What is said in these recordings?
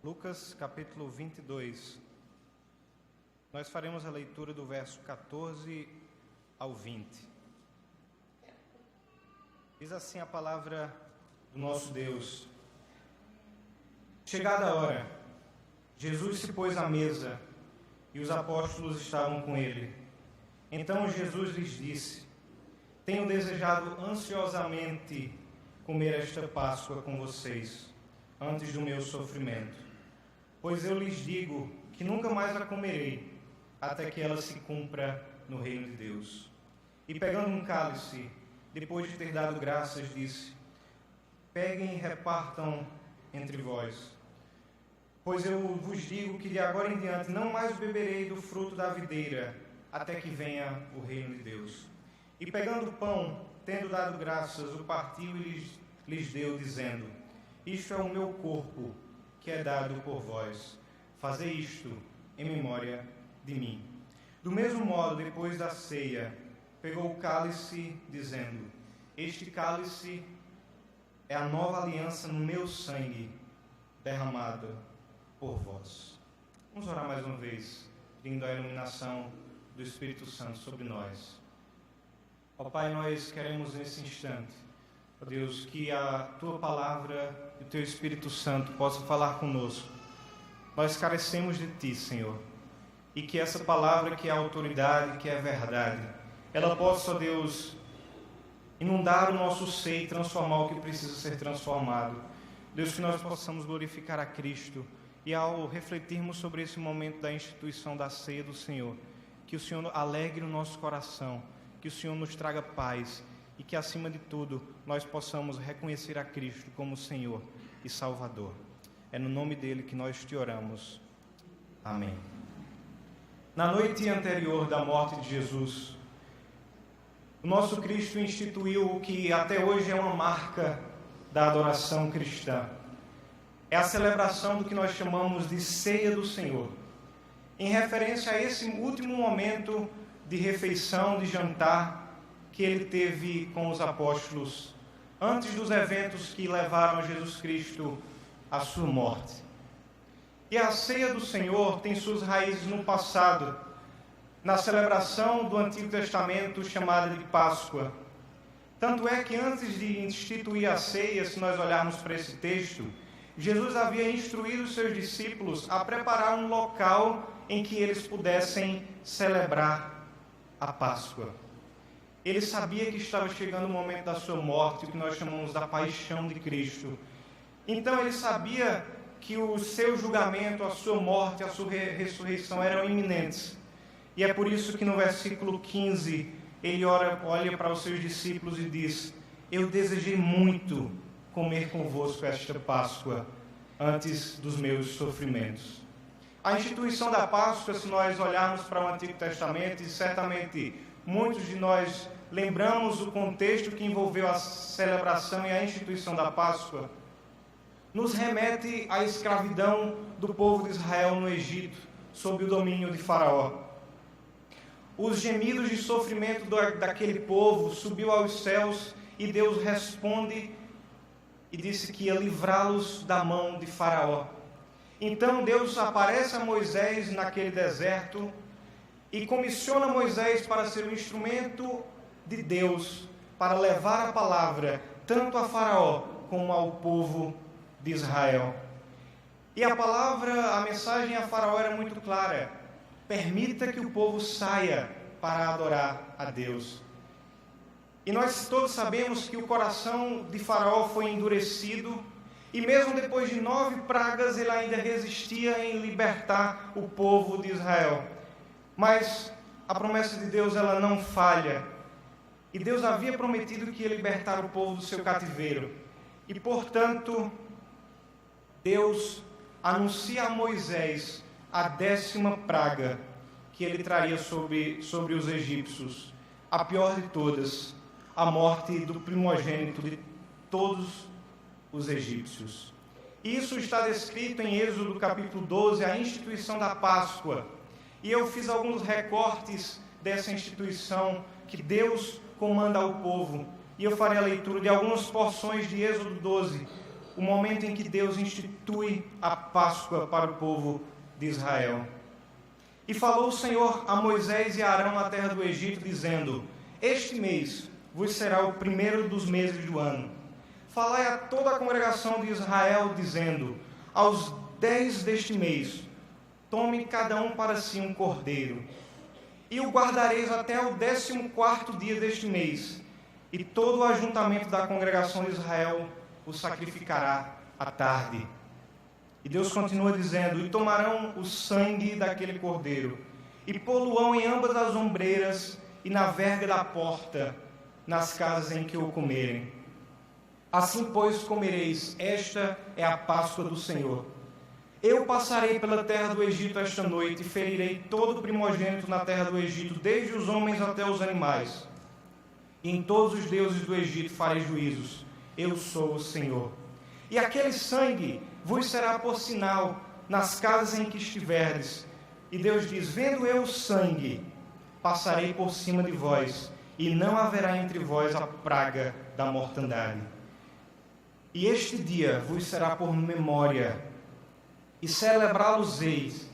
Lucas, capítulo 22. Nós faremos a leitura do verso 14 ao 20. Diz assim a palavra do nosso Deus. Chegada a hora, Jesus se pôs à mesa e os apóstolos estavam com ele. Então Jesus lhes disse: Tenho desejado ansiosamente comer esta Páscoa com vocês, antes do meu sofrimento. Pois eu lhes digo que nunca mais a comerei, até que ela se cumpra no reino de Deus. E pegando um cálice, depois de ter dado graças, disse: Peguem e repartam entre vós. Pois eu vos digo que de agora em diante não mais beberei do fruto da videira, até que venha o reino de Deus. E pegando o pão, tendo dado graças, o partiu e lhes deu, dizendo: Isto é o meu corpo, que é dado por vós. Fazei isto em memória de mim. Do mesmo modo, depois da ceia, pegou o cálice, dizendo: Este cálice é a nova aliança no meu sangue, derramado por vós. Vamos orar mais uma vez, pedindo a iluminação do Espírito Santo sobre nós. Ó Pai, nós queremos nesse instante, ó Deus, que a Tua Palavra e o Teu Espírito Santo possam falar conosco. Nós carecemos de Ti, Senhor, e que essa palavra, que é a autoridade, que é a verdade, ela possa, ó Deus, inundar o nosso ser e transformar o que precisa ser transformado. Deus, que nós possamos glorificar a Cristo e ao refletirmos sobre esse momento da instituição da ceia do Senhor, que o Senhor alegre o nosso coração, que o Senhor nos traga paz e que, acima de tudo, nós possamos reconhecer a Cristo como Senhor e Salvador. É no nome dele que nós te oramos. Amém. Na noite anterior da morte de Jesus, o nosso Cristo instituiu o que até hoje é uma marca da adoração cristã. É a celebração do que nós chamamos de Ceia do Senhor, em referência a esse último momento de refeição, de jantar, que ele teve com os apóstolos, antes dos eventos que levaram Jesus Cristo à sua morte. E a ceia do Senhor tem suas raízes no passado, na celebração do Antigo Testamento chamada de Páscoa. Tanto é que antes de instituir a ceia, se nós olharmos para esse texto, Jesus havia instruído os seus discípulos a preparar um local em que eles pudessem celebrar a Páscoa. Ele sabia que estava chegando o momento da sua morte, o que nós chamamos da paixão de Cristo. Então ele sabia que o seu julgamento, a sua morte, a sua ressurreição eram iminentes. E é por isso que no versículo 15, ele olha para os seus discípulos e diz: Eu desejei muito comer convosco esta Páscoa, antes dos meus sofrimentos. A instituição da Páscoa, se nós olharmos para o Antigo Testamento, e certamente muitos de nós lembramos o contexto que envolveu a celebração e a instituição da Páscoa, nos remete à escravidão do povo de Israel no Egito, sob o domínio de Faraó. Os gemidos de sofrimento daquele povo subiu aos céus e Deus responde e disse que ia livrá-los da mão de Faraó. Então Deus aparece a Moisés naquele deserto e comissiona Moisés para ser um instrumento de Deus, para levar a palavra tanto a Faraó como ao povo de Israel. E a palavra, a mensagem a Faraó era muito clara: permita que o povo saia para adorar a Deus. E nós todos sabemos que o coração de Faraó foi endurecido, e mesmo depois de 9 pragas, ele ainda resistia em libertar o povo de Israel. Mas a promessa de Deus, ela não falha. E Deus havia prometido que ia libertar o povo do seu cativeiro. E, portanto, Deus anuncia a Moisés a 10ª praga que ele traria sobre os egípcios, a pior de todas, a morte do primogênito de todos os egípcios. Isso está descrito em Êxodo capítulo 12, a instituição da Páscoa. E eu fiz alguns recortes dessa instituição que Deus comanda ao povo. E eu farei a leitura de algumas porções de Êxodo 12, o momento em que Deus institui a Páscoa para o povo de Israel. E falou o Senhor a Moisés e a Arão na terra do Egito, dizendo: este mês vos será o primeiro dos meses do ano. Falai a toda a congregação de Israel, dizendo: aos 10 deste mês, tome cada um para si um cordeiro, e o guardareis até o 14º dia deste mês, e todo o ajuntamento da congregação de Israel o sacrificará à tarde. E Deus continua dizendo: e tomarão o sangue daquele cordeiro, e pô-lo-ão em ambas as ombreiras e na verga da porta, nas casas em que o comerem. Assim, pois, comereis, esta é a Páscoa do Senhor. Eu passarei pela terra do Egito esta noite, e ferirei todo o primogênito na terra do Egito, desde os homens até os animais. E em todos os deuses do Egito farei juízos. Eu sou o Senhor. E aquele sangue vos será por sinal nas casas em que estiverdes. E Deus diz: vendo eu o sangue, passarei por cima de vós, e não haverá entre vós a praga da mortandade. E este dia vos será por memória, e celebrá-los-eis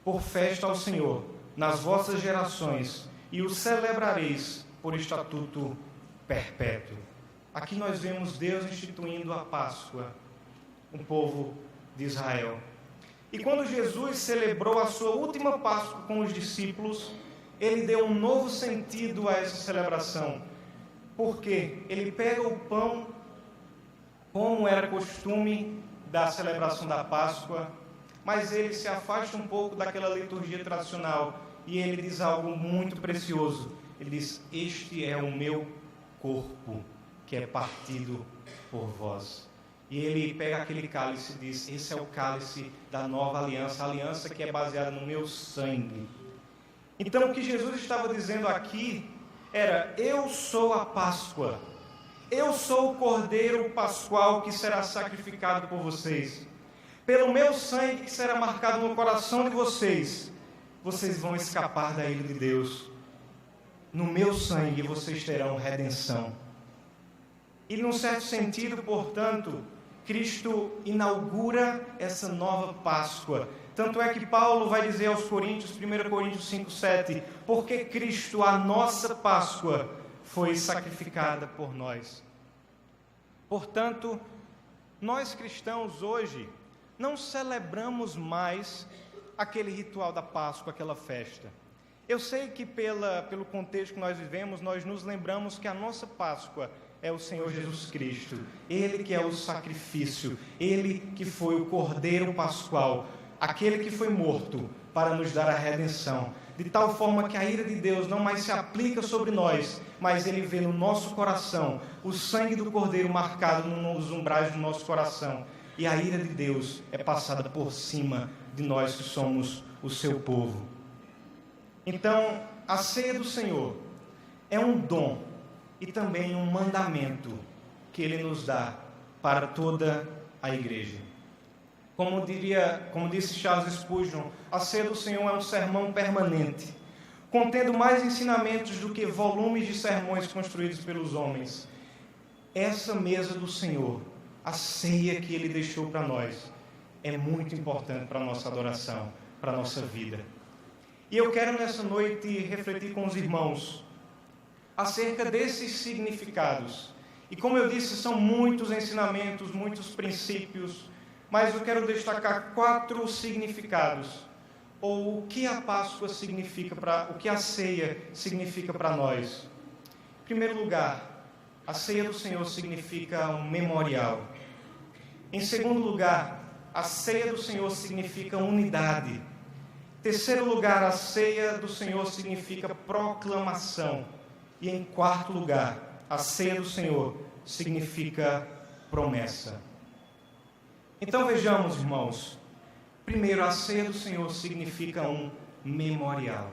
por festa ao Senhor nas vossas gerações, e o celebrareis por estatuto perpétuo. Aqui nós vemos Deus instituindo a Páscoa, um povo de Israel. E quando Jesus celebrou a sua última Páscoa com os discípulos, ele deu um novo sentido a essa celebração, porque ele pega o pão, como era costume da celebração da Páscoa, mas ele se afasta um pouco daquela liturgia tradicional e ele diz algo muito precioso. Ele diz: este é o meu corpo, que é partido por vós. E ele pega aquele cálice e diz: esse é o cálice da nova aliança, a aliança que é baseada no meu sangue. Então o que Jesus estava dizendo aqui era: eu sou a Páscoa, eu sou o Cordeiro Pascual que será sacrificado por vocês. Pelo meu sangue que será marcado no coração de vocês, vocês vão escapar da ira de Deus. No meu sangue vocês terão redenção. E num certo sentido, portanto, Cristo inaugura essa nova Páscoa. Tanto é que Paulo vai dizer aos Coríntios, 1 Coríntios 5:7, porque Cristo, a nossa Páscoa, foi sacrificada por nós. Portanto, nós cristãos hoje não celebramos mais aquele ritual da Páscoa, aquela festa. Eu sei que pelo contexto que nós vivemos, nós nos lembramos que a nossa Páscoa é o Senhor Jesus Cristo. Ele que é o sacrifício, Ele que foi o Cordeiro Pascual, aquele que foi morto para nos dar a redenção, de tal forma que a ira de Deus não mais se aplica sobre nós, mas Ele vê no nosso coração o sangue do Cordeiro marcado nos umbrais do nosso coração, e a ira de Deus é passada por cima de nós que somos o seu povo. Então, a ceia do Senhor é um dom e também um mandamento que Ele nos dá para toda a igreja. Como disse Charles Spurgeon, a ceia do Senhor é um sermão permanente, contendo mais ensinamentos do que volumes de sermões construídos pelos homens. Essa mesa do Senhor, a ceia que Ele deixou para nós, é muito importante para a nossa adoração, para a nossa vida. E eu quero nessa noite refletir com os irmãos acerca desses significados. E como eu disse, são muitos ensinamentos, muitos princípios, mas eu quero destacar 4 significados, ou o que a Páscoa significa, o que a ceia significa para nós. Em primeiro lugar, a ceia do Senhor significa um memorial. Em segundo lugar, a ceia do Senhor significa unidade. Em terceiro lugar, a ceia do Senhor significa proclamação. E em quarto lugar, a ceia do Senhor significa promessa. Então vejamos, irmãos. Primeiro, a ceia do Senhor significa um memorial.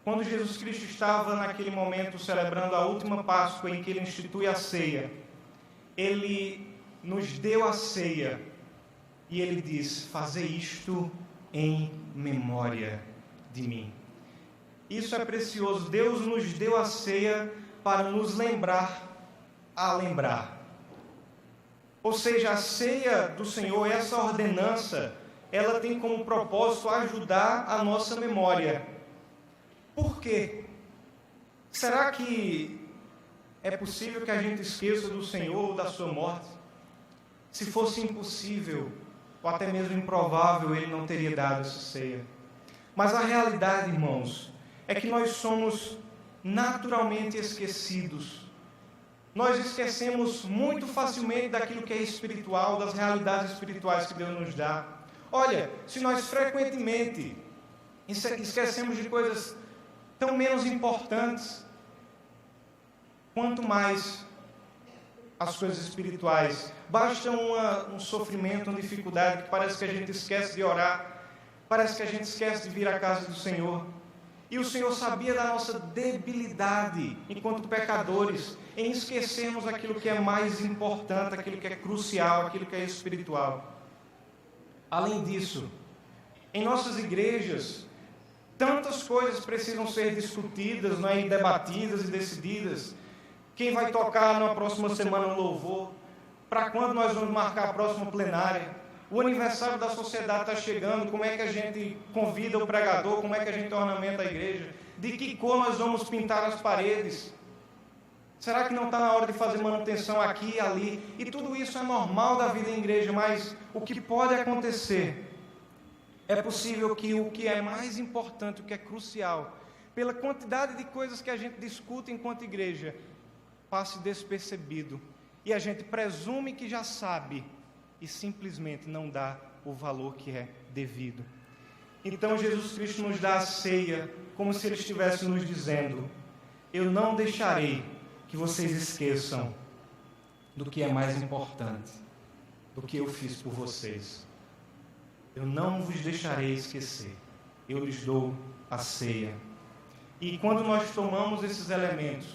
Quando Jesus Cristo estava naquele momento celebrando a última Páscoa em que Ele institui a ceia, Ele nos deu a ceia e Ele diz: fazei isto em memória de mim. Isso é precioso. Deus nos deu a ceia para nos lembrar a lembrar. Ou seja, a ceia do Senhor, essa ordenança, ela tem como propósito ajudar a nossa memória. Por quê? Será que é possível que a gente esqueça do Senhor ou da sua morte? Se fosse impossível, ou até mesmo improvável, Ele não teria dado essa ceia. Mas a realidade, irmãos, é que nós somos naturalmente esquecidos. Nós esquecemos muito facilmente daquilo que é espiritual, das realidades espirituais que Deus nos dá. Olha, se nós frequentemente esquecemos de coisas tão menos importantes, quanto mais as coisas espirituais. Basta um sofrimento, uma dificuldade, que parece que a gente esquece de orar, parece que a gente esquece de vir à casa do Senhor. E o Senhor sabia da nossa debilidade enquanto pecadores, em esquecermos aquilo que é mais importante, aquilo que é crucial, aquilo que é espiritual. Além disso, em nossas igrejas, tantas coisas precisam ser discutidas, não é, e debatidas e decididas. Quem vai tocar na próxima semana no louvor? Para quando nós vamos marcar a próxima plenária? O aniversário da sociedade está chegando, como é que a gente convida o pregador, como é que a gente ornamenta a igreja? De que cor nós vamos pintar as paredes? Será que não está na hora de fazer manutenção aqui e ali? E tudo isso é normal da vida em igreja, mas o que pode acontecer? É possível que o que é mais importante, o que é crucial, pela quantidade de coisas que a gente discute enquanto igreja, passe despercebido. E a gente presume que já sabe e simplesmente não dá o valor que é devido. Então Jesus Cristo nos dá a ceia como se Ele estivesse nos dizendo: eu não deixarei que vocês esqueçam do que é mais importante, do que eu fiz por vocês. Eu não vos deixarei esquecer. Eu lhes dou a ceia. E quando nós tomamos esses elementos,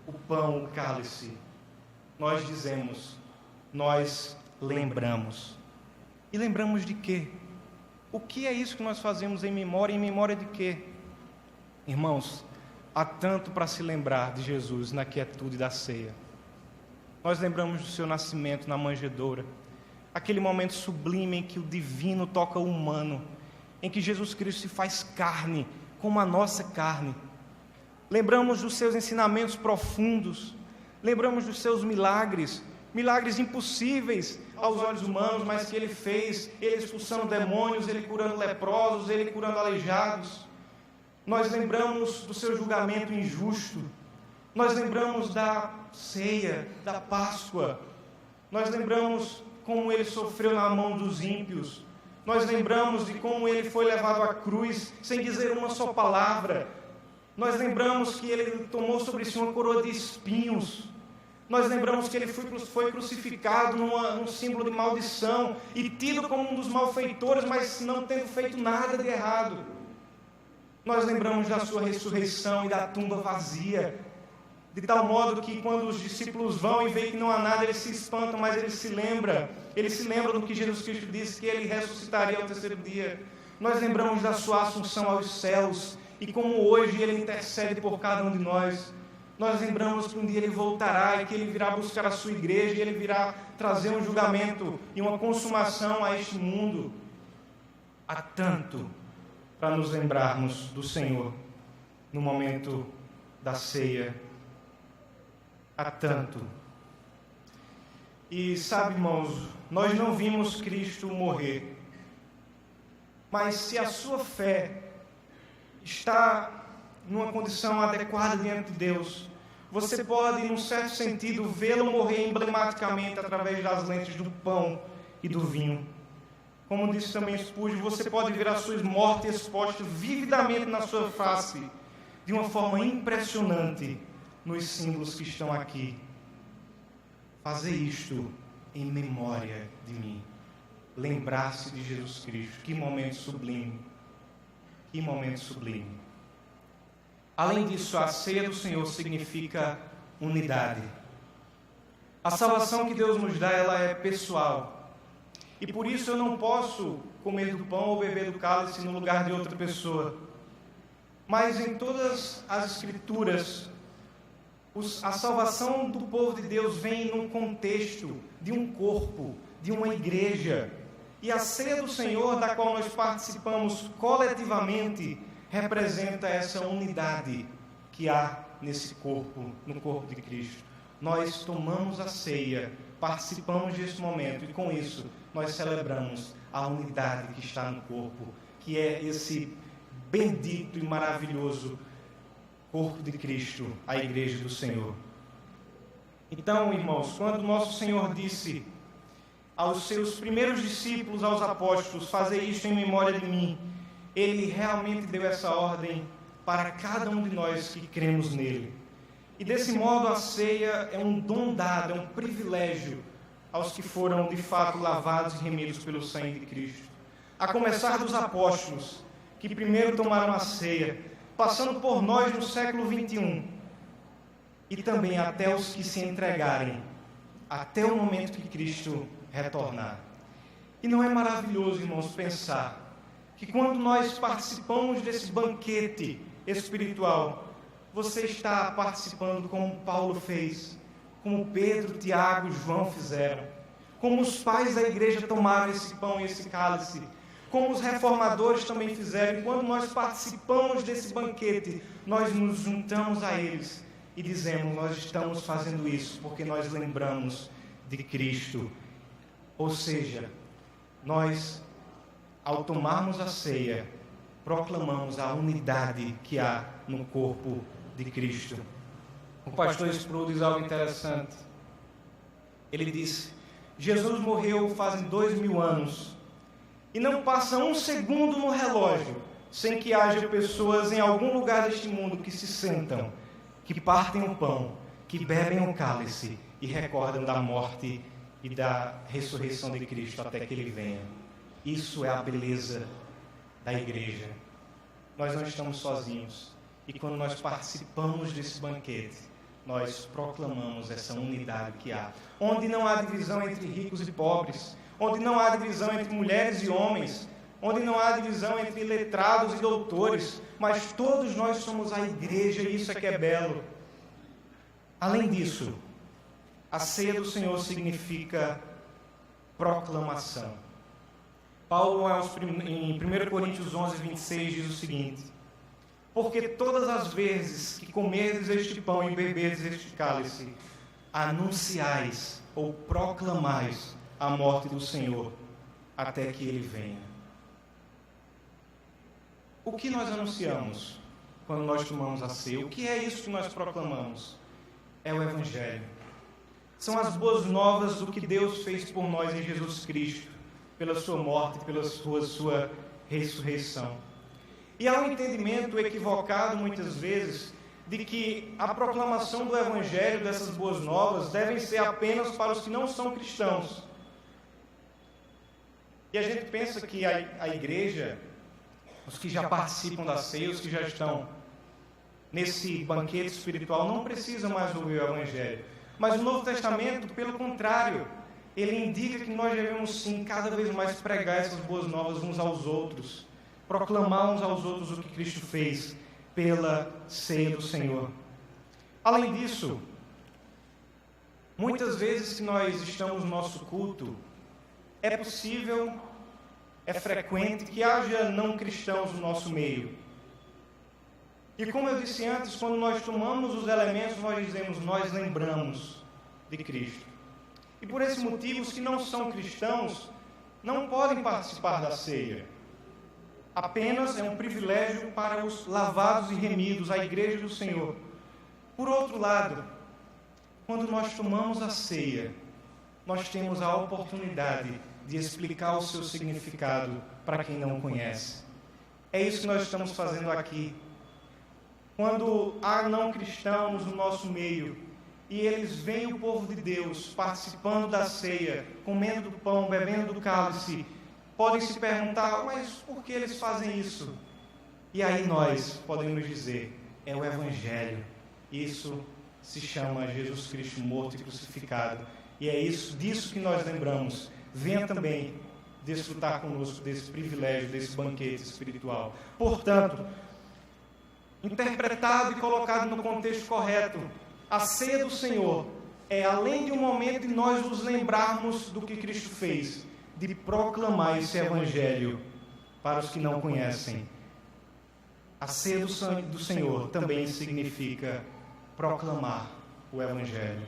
o pão, o cálice, nós dizemos, nós lembramos. E lembramos de quê? O que é isso que nós fazemos em memória de quê? Irmãos, há tanto para se lembrar de Jesus na quietude da ceia. Nós lembramos do seu nascimento na manjedoura, aquele momento sublime em que o divino toca o humano, em que Jesus Cristo se faz carne, como a nossa carne. Lembramos dos seus ensinamentos profundos, lembramos dos seus milagres, milagres impossíveis aos olhos humanos, mas que Ele fez, Ele expulsando demônios, Ele curando leprosos, Ele curando aleijados. Nós lembramos do seu julgamento injusto, nós lembramos da ceia, da Páscoa, nós lembramos como Ele sofreu na mão dos ímpios, nós lembramos de como Ele foi levado à cruz sem dizer uma só palavra, nós lembramos que Ele tomou sobre si uma coroa de espinhos, nós lembramos que Ele foi crucificado num símbolo de maldição e tido como um dos malfeitores, mas não tendo feito nada de errado. Nós lembramos da sua ressurreição e da tumba vazia, de tal modo que quando os discípulos vão e veem que não há nada, eles se espantam, mas eles se lembram do que Jesus Cristo disse, que Ele ressuscitaria ao terceiro dia. Nós lembramos da sua assunção aos céus e como hoje Ele intercede por cada um de nós. Nós lembramos que um dia Ele voltará e que Ele virá buscar a sua igreja e Ele virá trazer um julgamento e uma consumação a este mundo. Há tanto para nos lembrarmos do Senhor no momento da ceia. Há tanto. E sabe, irmãos, nós não vimos Cristo morrer, mas se a sua fé está numa condição adequada diante de Deus, você pode, num certo sentido, vê-lo morrer emblematicamente através das lentes do pão e do vinho. Como disse também Spurgeon, você pode ver a sua morte exposta vividamente na sua face, de uma forma impressionante, nos símbolos que estão aqui. Fazer isto em memória de mim. Lembrar-se de Jesus Cristo. Que momento sublime. Que momento sublime. Além disso, a ceia do Senhor significa unidade. A salvação que Deus nos dá, ela é pessoal. E por isso eu não posso comer do pão ou beber do cálice no lugar de outra pessoa. Mas em todas as Escrituras, A salvação do povo de Deus vem num contexto de um corpo, de uma igreja. E a ceia do Senhor, da qual nós participamos coletivamente, representa essa unidade que há nesse corpo, no corpo de Cristo. Nós tomamos a ceia, participamos desse momento e com isso nós celebramos a unidade que está no corpo, que é esse bendito e maravilhoso corpo de Cristo, a igreja do Senhor. Então, irmãos, quando nosso Senhor disse aos seus primeiros discípulos, aos apóstolos, fazei isto em memória de mim, Ele realmente deu essa ordem para cada um de nós que cremos nele. E desse modo a ceia é um dom dado, é um privilégio aos que foram de fato lavados e remidos pelo sangue de Cristo. A começar dos apóstolos, que primeiro tomaram a ceia, passando por nós no século 21, e também até os que se entregarem, até o momento que Cristo retornar. E não é maravilhoso, irmãos, pensar que quando nós participamos desse banquete espiritual, você está participando como Paulo fez, como Pedro, Tiago e João fizeram, como os pais da igreja tomaram esse pão e esse cálice, como os reformadores também fizeram. E quando nós participamos desse banquete, nós nos juntamos a eles e dizemos: nós estamos fazendo isso porque nós lembramos de Cristo. Ou seja, nós, ao tomarmos a ceia, proclamamos a unidade que há no corpo de Cristo. O pastor Sproul diz algo interessante. Ele disse: Jesus morreu fazem 2000 anos e não passa um segundo no relógio sem que haja pessoas em algum lugar deste mundo que se sentam, que partem o pão, que bebem o cálice e recordam da morte e da ressurreição de Cristo até que Ele venha. Isso é a beleza da igreja. Nós não estamos sozinhos. E quando nós participamos desse banquete, nós proclamamos essa unidade que há. Onde não há divisão entre ricos e pobres, onde não há divisão entre mulheres e homens, onde não há divisão entre letrados e doutores, mas todos nós somos a igreja e isso é que é belo. Além disso, a ceia do Senhor significa proclamação. Paulo, em 1 Coríntios 11, 26, diz o seguinte: porque todas as vezes que comerdes este pão e beberdes este cálice, anunciais ou proclamais a morte do Senhor até que Ele venha. O que nós anunciamos quando nós tomamos a ceia? O que é isso que nós proclamamos? É o Evangelho. São as boas novas do que Deus fez por nós em Jesus Cristo, pela sua morte, pela sua ressurreição. E há um entendimento equivocado, muitas vezes, de que a proclamação do Evangelho, dessas boas novas, devem ser apenas para os que não são cristãos. E a gente pensa que a igreja, os que já participam da ceia, os que já estão nesse banquete espiritual, não precisam mais ouvir o Evangelho. Mas o Novo Testamento, pelo contrário, ele indica que nós devemos sim, cada vez mais pregar essas boas novas uns aos outros, proclamar uns aos outros o que Cristo fez pela ceia do Senhor. Além disso, muitas vezes que nós estamos no nosso culto, é possível, é frequente que haja não cristãos no nosso meio. E como eu disse antes, quando nós tomamos os elementos, nós dizemos: nós lembramos de Cristo. E por esse motivo, os que não são cristãos não podem participar da ceia. Apenas é um privilégio para os lavados e remidos, a igreja do Senhor. Por outro lado, quando nós tomamos a ceia, nós temos a oportunidade de explicar o seu significado para quem não conhece. É isso que nós estamos fazendo aqui. Quando há não cristãos no nosso meio e eles veem o povo de Deus participando da ceia, comendo do pão, bebendo do cálice, podem se perguntar: mas por que eles fazem isso? E aí nós podemos dizer: é o Evangelho. Isso se chama Jesus Cristo morto e crucificado. E é disso que nós lembramos. Venha também desfrutar conosco desse privilégio, desse banquete espiritual. Portanto, interpretado e colocado no contexto correto, A ceia do Senhor é, além de um momento de nós nos lembrarmos do que Cristo fez, de proclamar esse Evangelho para os que não conhecem. A ceia do Senhor também significa proclamar o Evangelho.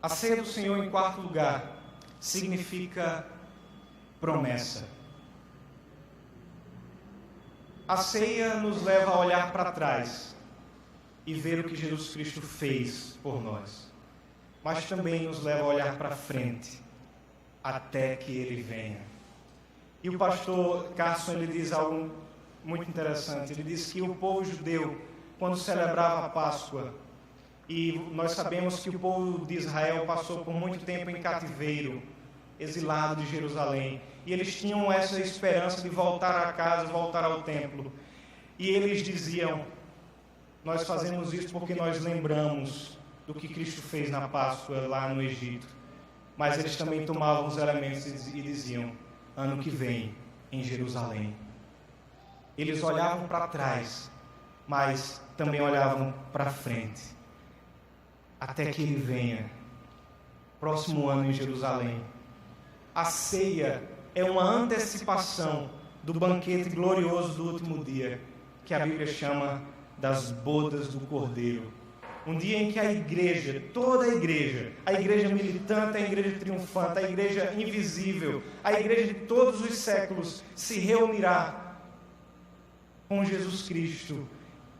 A ceia do Senhor, em quarto lugar, significa promessa. A ceia nos leva a olhar para trás e ver o que Jesus Cristo fez por nós, mas também nos leva a olhar para frente, até que Ele venha. E o pastor Carson, ele diz algo muito interessante. Ele diz que o povo judeu, quando celebrava a Páscoa, e nós sabemos que o povo de Israel passou por muito tempo em cativeiro, exilado de Jerusalém, e eles tinham essa esperança de voltar a casa, voltar ao templo. E eles diziam: nós fazemos isso porque nós lembramos do que Cristo fez na Páscoa lá no Egito. Mas eles também tomavam os elementos e diziam: ano que vem, em Jerusalém. Eles olhavam para trás, mas também olhavam para frente, até que Ele venha, próximo ano em Jerusalém. A ceia é uma antecipação do banquete glorioso do último dia, que a Bíblia chama das bodas do Cordeiro. Um dia em que a igreja, toda a igreja militante, a igreja triunfante, a igreja invisível, a igreja de todos os séculos, se reunirá com Jesus Cristo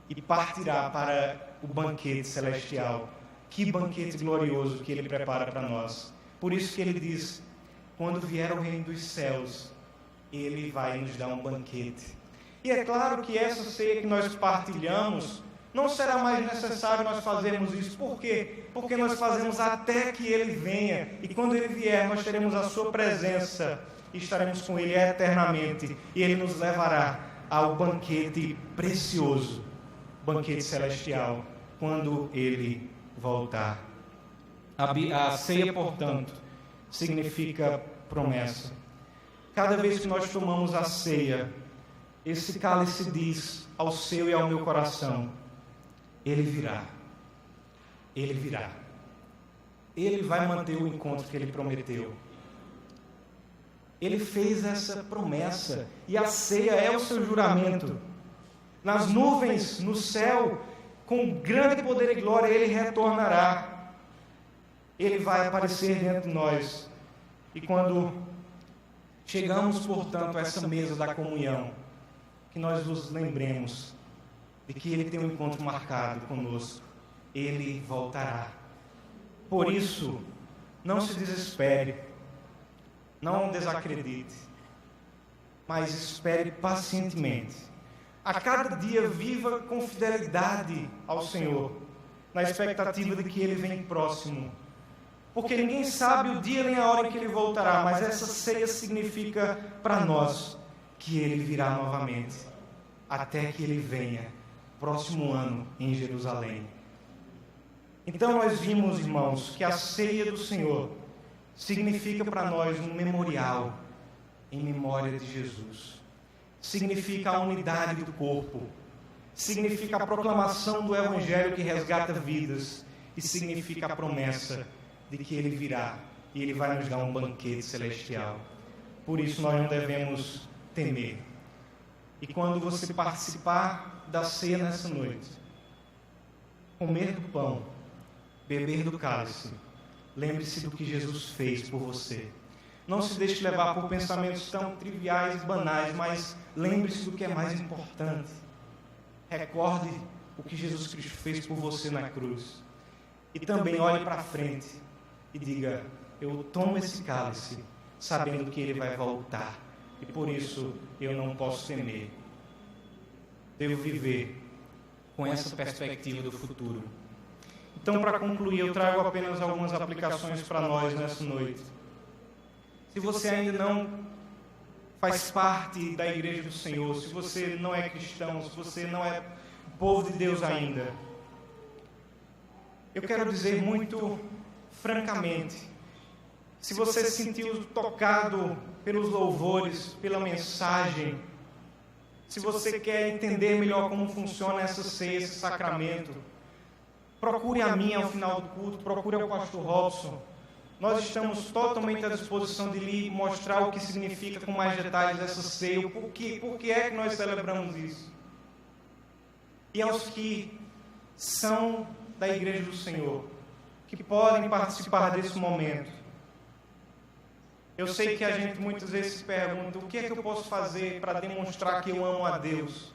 e partirá para o banquete celestial. Que banquete glorioso que Ele prepara para nós. Por isso que Ele diz: quando vier o reino dos céus, Ele vai nos dar um banquete. E é claro que essa ceia que nós partilhamos, não será mais necessário nós fazermos isso. Por quê? Porque nós fazemos até que Ele venha. E quando Ele vier, nós teremos a Sua presença e estaremos com Ele eternamente. E Ele nos levará ao banquete precioso, banquete celestial, quando Ele voltar. A ceia, portanto, significa promessa. Cada vez que nós tomamos a ceia, esse cálice diz ao seu e ao meu coração: Ele virá. Ele virá. Ele vai manter o encontro que Ele prometeu. Ele fez essa promessa, e a ceia é o seu juramento. Nas nuvens, no céu, com grande poder e glória, Ele retornará. Ele vai aparecer dentro de nós. E quando chegamos, portanto, a essa mesa da comunhão, que nós nos lembremos de que Ele tem um encontro marcado conosco. Ele voltará. Por isso, não se desespere, não desacredite, mas espere pacientemente. A cada dia viva com fidelidade ao Senhor, na expectativa de que Ele vem próximo. Porque ninguém sabe o dia nem a hora em que Ele voltará, mas essa ceia significa para nós que Ele virá novamente, até que Ele venha, próximo ano em Jerusalém. Então nós vimos, irmãos, que a ceia do Senhor significa para nós um memorial em memória de Jesus. Significa a unidade do corpo, significa a proclamação do Evangelho que resgata vidas, e significa a promessa de que Ele virá e Ele vai nos dar um banquete celestial. Por isso nós não devemos temer. E quando você participar da ceia nessa noite, comer do pão, beber do cálice, lembre-se do que Jesus fez por você. Não se deixe levar por pensamentos tão triviais e banais, mas lembre-se do que é mais importante. Recorde o que Jesus Cristo fez por você na cruz. E também olhe para frente e diga: eu tomo esse cálice sabendo que Ele vai voltar, e por isso eu não posso temer. Devo viver com essa perspectiva do futuro. Então, para concluir, eu trago apenas algumas aplicações para nós nessa noite. Se você ainda não faz parte da Igreja do Senhor, se você não é cristão, se você não é povo de Deus ainda, eu quero dizer muito francamente, se você se sentiu tocado pelos louvores, pela mensagem, se você quer entender melhor como funciona essa ceia, esse sacramento, procure a mim ao final do culto, procure o pastor Robson. Nós estamos totalmente à disposição de lhe mostrar o que significa com mais detalhes essa ceia, por que é que nós celebramos isso. E aos que são da Igreja do Senhor, que podem participar desse momento. Eu sei que a gente muitas vezes se pergunta, o que é que eu posso fazer para demonstrar que eu amo a Deus?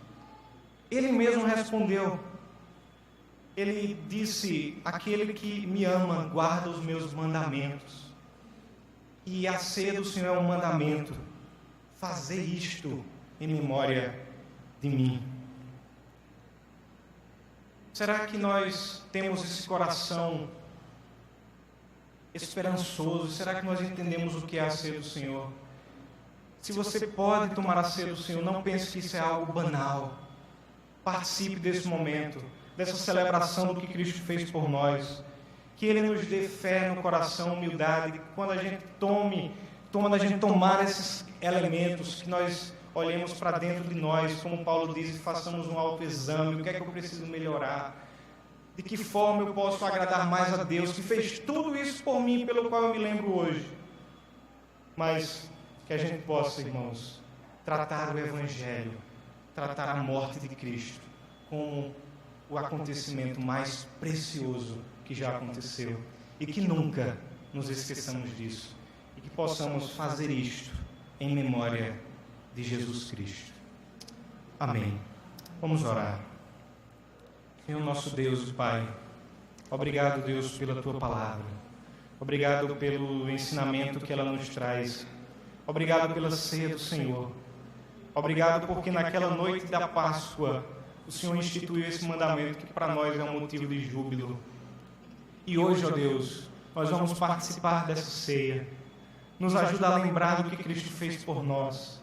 Ele mesmo respondeu. Ele disse, aquele que me ama guarda os meus mandamentos. E a ceia do Senhor é um mandamento. Fazer isto em memória de mim. Será que nós temos esse coração esperançoso? Será que nós entendemos o que é a ceia do Senhor? Se você pode tomar a ceia do Senhor, não pense que isso é algo banal. Participe desse momento, dessa celebração do que Cristo fez por nós. Que Ele nos dê fé no coração, humildade. Quando a gente da gente tomar esses elementos, que nós olhemos para dentro de nós, como Paulo diz, e façamos um autoexame. O que é que eu preciso melhorar? De que forma eu posso agradar mais a Deus, que fez tudo isso por mim, pelo qual eu me lembro hoje. Mas que a gente possa, irmãos, tratar o Evangelho, tratar a morte de Cristo como o acontecimento mais precioso que já aconteceu. E que nunca nos esqueçamos disso. E que possamos fazer isto em memória de Jesus Cristo. Amém. Vamos orar. Senhor nosso Deus e Pai, obrigado, Deus, pela Tua palavra. Obrigado pelo ensinamento que ela nos traz. Obrigado pela ceia do Senhor. Obrigado porque naquela noite da Páscoa o Senhor instituiu esse mandamento que para nós é um motivo de júbilo. E hoje, ó Deus, nós vamos participar dessa ceia. Nos ajuda a lembrar do que Cristo fez por nós.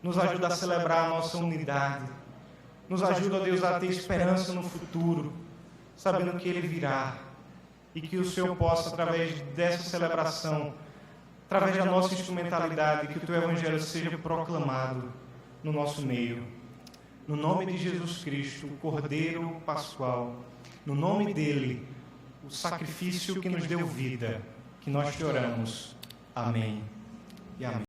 Nos ajuda a celebrar a nossa unidade. Nos ajuda, ó Deus, a ter esperança no futuro, sabendo que Ele virá. E que o Senhor possa, através dessa celebração, através da nossa instrumentalidade, que o Teu Evangelho seja proclamado no nosso meio. No nome de Jesus Cristo, o Cordeiro Pascual, no nome dEle, o sacrifício que nos deu vida, que nós te oramos. Amém e amém.